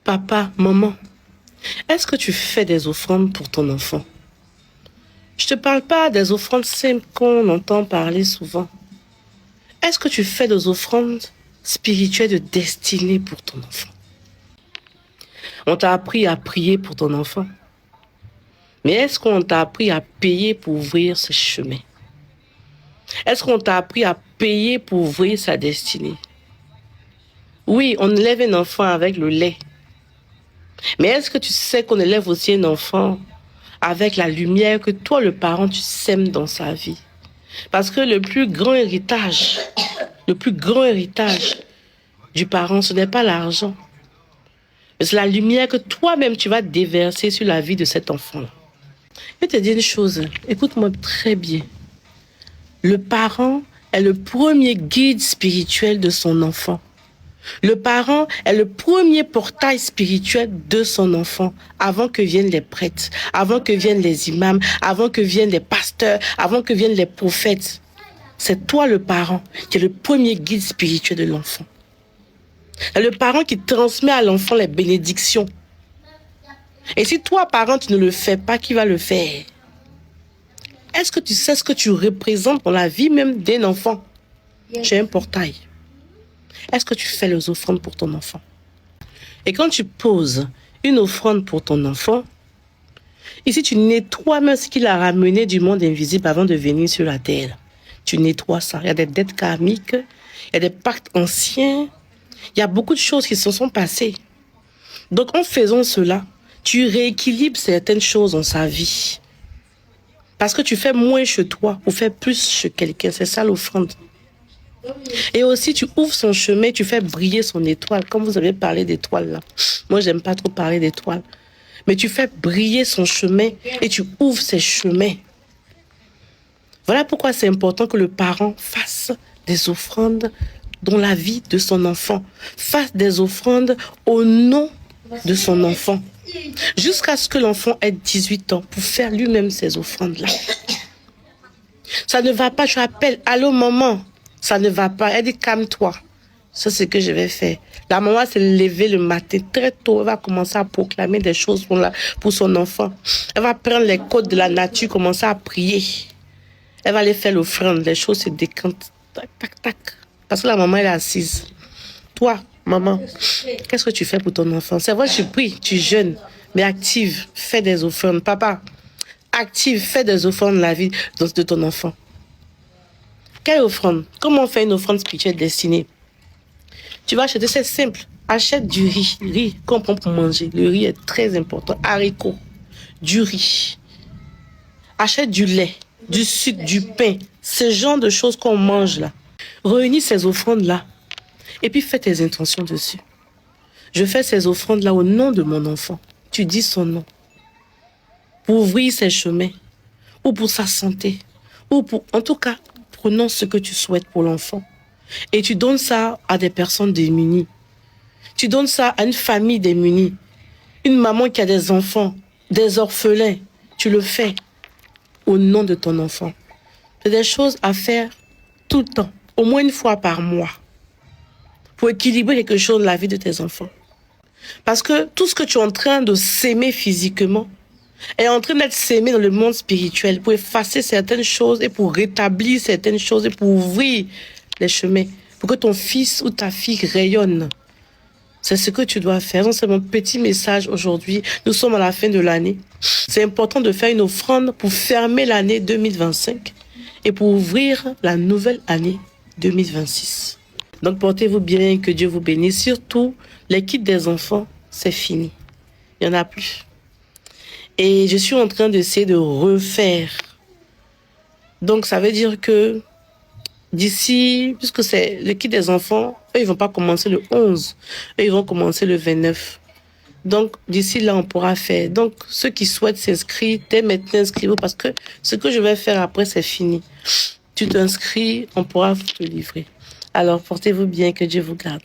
Papa, maman, est-ce que tu fais des offrandes pour ton enfant? Je te parle pas des offrandes simples qu'on entend parler souvent. Est-ce que tu fais des offrandes spirituelles de destinée pour ton enfant? On t'a appris à prier pour ton enfant. Mais est-ce qu'on t'a appris à payer pour ouvrir ses chemins? Est-ce qu'on t'a appris à payer pour ouvrir sa destinée? Oui, on élève un enfant avec le lait. Mais est-ce que tu sais qu'on élève aussi un enfant avec la lumière que toi, le parent, tu sèmes dans sa vie? Parce que le plus grand héritage du parent, ce n'est pas l'argent. Mais c'est la lumière que toi-même, tu vas déverser sur la vie de cet enfant-là. Je vais te dire une chose, écoute-moi très bien. Le parent est le premier guide spirituel de son enfant. Le parent est le premier portail spirituel de son enfant avant que viennent les prêtres, avant que viennent les imams, avant que viennent les pasteurs, avant que viennent les prophètes. C'est toi le parent qui est le premier guide spirituel de l'enfant. C'est le parent qui transmet à l'enfant les bénédictions. Et si toi, parent, tu ne le fais pas, qui va le faire? Est-ce que tu sais ce que tu représentes dans la vie même d'un enfant? J'ai un portail. Est-ce que tu fais les offrandes pour ton enfant? Et quand tu poses une offrande pour ton enfant, ici tu nettoies même ce qu'il a ramené du monde invisible avant de venir sur la terre. Tu nettoies ça. Il y a des dettes karmiques, il y a des pactes anciens, il y a beaucoup de choses qui se sont passées. Donc en faisant cela, tu rééquilibres certaines choses dans sa vie. Parce que tu fais moins chez toi ou fais plus chez quelqu'un. C'est ça l'offrande. Et aussi, tu ouvres son chemin, tu fais briller son étoile. Comme vous avez parlé d'étoiles là. Moi, j'aime pas trop parler d'étoiles. Mais tu fais briller son chemin et tu ouvres ses chemins. Voilà pourquoi c'est important que le parent fasse des offrandes dans la vie de son enfant. Fasse des offrandes au nom de son enfant. Jusqu'à ce que l'enfant ait 18 ans pour faire lui-même ces offrandes-là. Ça ne va pas, je appelle, allô maman. Ça ne va pas. Elle dit, calme-toi. Ça, c'est ce que je vais faire. La maman s'est levée le matin très tôt. Elle va commencer à proclamer des choses pour son enfant. Elle va prendre les codes de la nature, commencer à prier. Elle va aller faire l'offrande. Les choses se décantent. Tac, tac, tac. Parce que la maman, elle est assise. Toi, maman, qu'est-ce que tu fais pour ton enfant? C'est vrai, tu pries, tu jeûnes, mais active, fais des offrandes. Papa, active, fais des offrandes dans la vie de ton enfant. Quelle offrande? Comment on fait une offrande spirituelle destinée? Tu vas acheter, c'est simple. Achète du riz qu'on prend pour manger. Le riz est très important. Haricots, du riz. Achète du lait, du sucre, du pain. Ce genre de choses qu'on mange là. Réunis ces offrandes-là. Et puis fais tes intentions dessus. Je fais ces offrandes-là au nom de mon enfant. Tu dis son nom. Pour ouvrir ses chemins. Ou pour sa santé. Ou pour, en tout cas, prenons ce que tu souhaites pour l'enfant. Et tu donnes ça à des personnes démunies. Tu donnes ça à une famille démunie. Une maman qui a des enfants, des orphelins. Tu le fais au nom de ton enfant. C'est des choses à faire tout le temps. Au moins une fois par mois. Pour équilibrer quelque chose dans la vie de tes enfants. Parce que tout ce que tu es en train de s'aimer physiquement est en train d'être sémé dans le monde spirituel pour effacer certaines choses et pour rétablir certaines choses et pour ouvrir les chemins, pour que ton fils ou ta fille rayonne. C'est ce que tu dois faire. Donc, c'est mon petit message aujourd'hui. Nous sommes à la fin de l'année. C'est important de faire une offrande pour fermer l'année 2025 et pour ouvrir la nouvelle année 2026. Donc, portez-vous bien, que Dieu vous bénisse. Surtout, les kits des enfants, c'est fini. Il n'y en a plus. Et je suis en train d'essayer de refaire. Donc, ça veut dire que d'ici, puisque c'est le kit des enfants, eux, ils vont pas commencer le 11. Eux, ils vont commencer le 29. Donc, d'ici là, on pourra faire. Donc, ceux qui souhaitent s'inscrire, dès maintenant, inscrivez-vous parce que ce que je vais faire après, c'est fini. Tu t'inscris, on pourra vous le livrer. Alors, portez-vous bien, que Dieu vous garde.